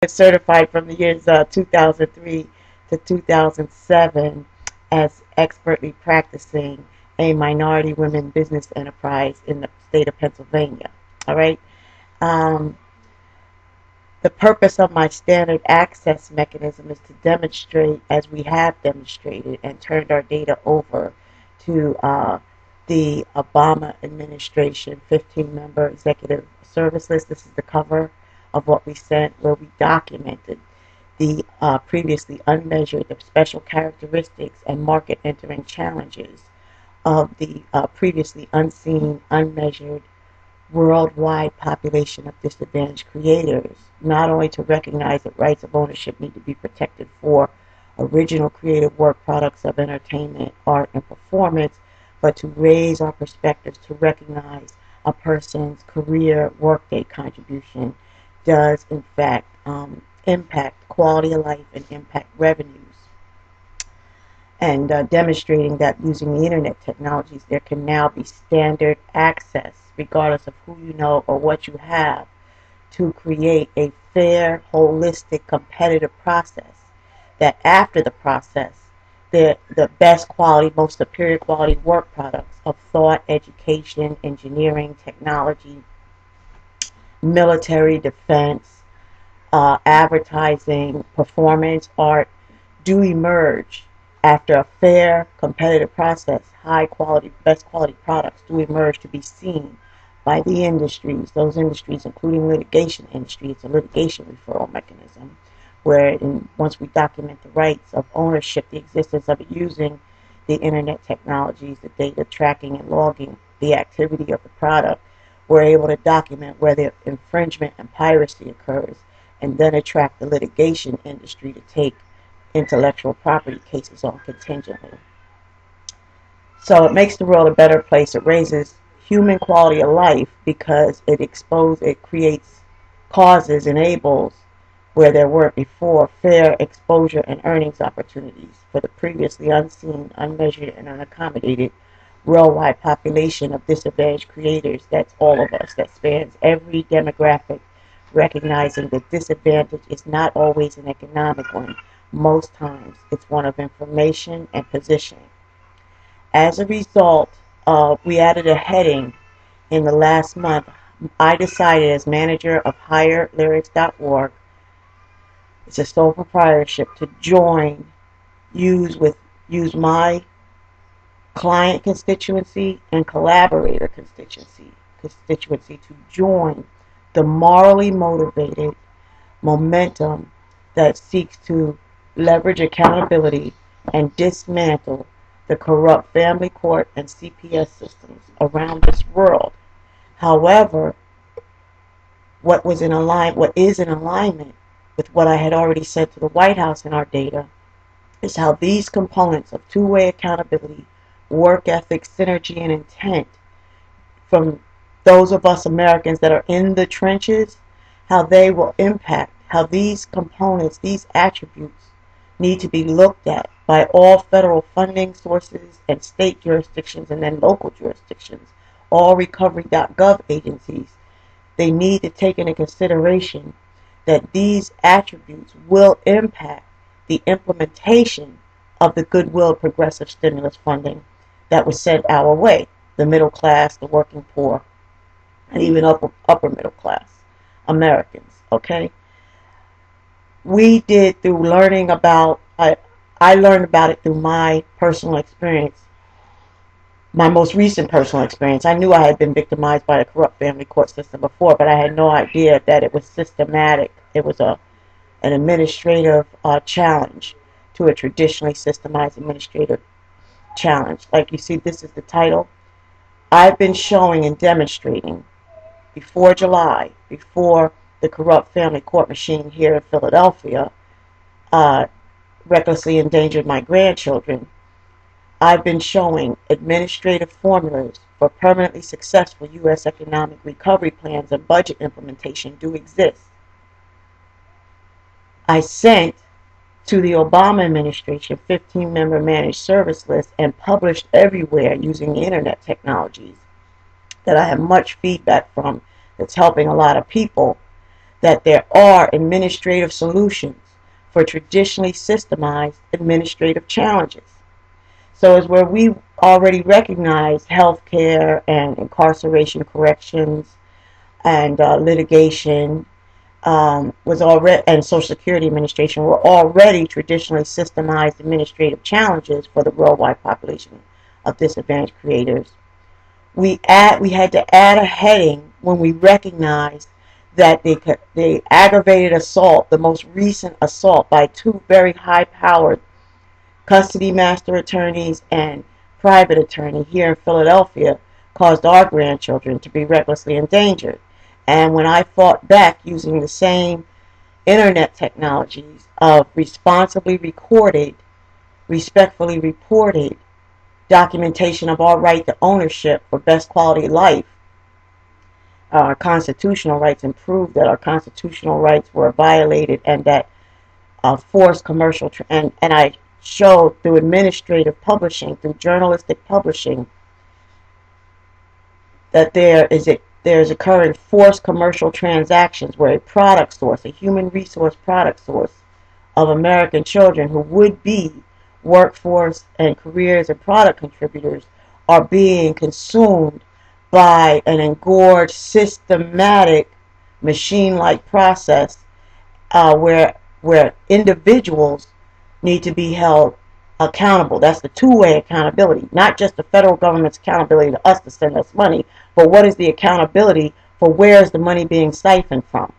certified from the years 2003 to 2007 as expertly practicing a minority women business enterprise in the state of Pennsylvania. All right. Um, the purpose of my standard access mechanism is to demonstrate, as we have demonstrated and turned our data over to the Obama administration 15-member executive service list. This is the cover of what we sent, where we documented the previously unmeasured, the special characteristics and market entering challenges of the previously unseen, unmeasured worldwide population of disadvantaged creators, not only to recognize that rights of ownership need to be protected for original creative work products of entertainment, art, and performance, but to raise our perspectives to recognize a person's career workday contribution does in fact impact quality of life and impact revenues, and demonstrating that using the internet technologies there can now be standard access regardless of who you know or what you have to create a fair, holistic, competitive process that after the process the best quality, most superior quality work products of thought, education, engineering, technology, military, defense, advertising, performance, art do emerge after a fair, competitive process. High quality, best quality products do emerge to be seen by the industries, those industries including litigation industry. It's a litigation referral mechanism where once we document the rights of ownership, the existence of it using the internet technologies, the data tracking and logging the activity of the product, we're able to document where the infringement and piracy occurs and then attract the litigation industry to take intellectual property cases on contingently. So it makes the world a better place. It raises human quality of life because it creates causes, enables where there weren't before fair exposure and earnings opportunities for the previously unseen, unmeasured, and unaccommodated worldwide population of disadvantaged creators. That's all of us. That spans every demographic, recognizing that disadvantage is not always an economic one. Most times it's one of information and positioning. As a result, we added a heading in the last month. I decided as manager of higherlyrics.org, it's a sole proprietorship, to use my client constituency and collaborator constituency to join the morally motivated momentum that seeks to leverage accountability and dismantle the corrupt family court and CPS systems around this world. However, what is in alignment with what I had already said to the White House in our data is how these components of two-way accountability, work ethic, synergy, and intent from those of us Americans that are in the trenches, how they will impact, how these components, these attributes need to be looked at by all federal funding sources and state jurisdictions and then local jurisdictions, all recovery.gov agencies. They need to take into consideration that these attributes will impact the implementation of the goodwill progressive stimulus funding that was sent our way, the middle class, the working poor, and even upper middle class Americans. Okay, we did through learning about. I learned about it through my personal experience, my most recent personal experience. I knew I had been victimized by a corrupt family court system before, but I had no idea that it was systematic. It was an administrative challenge to a traditionally systemized administrative challenge. Like you see, this is the title. I've been showing and demonstrating before July, before the corrupt family court machine here in Philadelphia recklessly endangered my grandchildren. I've been showing administrative formulas for permanently successful U.S. economic recovery plans and budget implementation do exist. I sent to the Obama administration 15-member managed service list and published everywhere using the internet technologies that I have much feedback from that's helping a lot of people that there are administrative solutions for traditionally systemized administrative challenges. So it's where we already recognize healthcare and incarceration corrections and litigation was already, and Social Security Administration were already traditionally systemized administrative challenges for the worldwide population of disadvantaged creators. We had to add a heading when we recognized that the aggravated assault, the most recent assault by two very high-powered custody master attorneys and private attorney here in Philadelphia, caused our grandchildren to be recklessly endangered. And when I fought back using the same internet technologies of responsibly recorded, respectfully reported documentation of our right to ownership for best quality life, our constitutional rights, and proved that our constitutional rights were violated and that forced commercial, and I showed through administrative publishing, through journalistic publishing, that there is occurring forced commercial transactions where a product source, a human resource product source of American children who would be workforce and careers and product contributors are being consumed by an engorged, systematic, machine-like process where individuals need to be held accountable. That's the two-way accountability, not just the federal government's accountability to us to send us money, but what is the accountability for where is the money being siphoned from?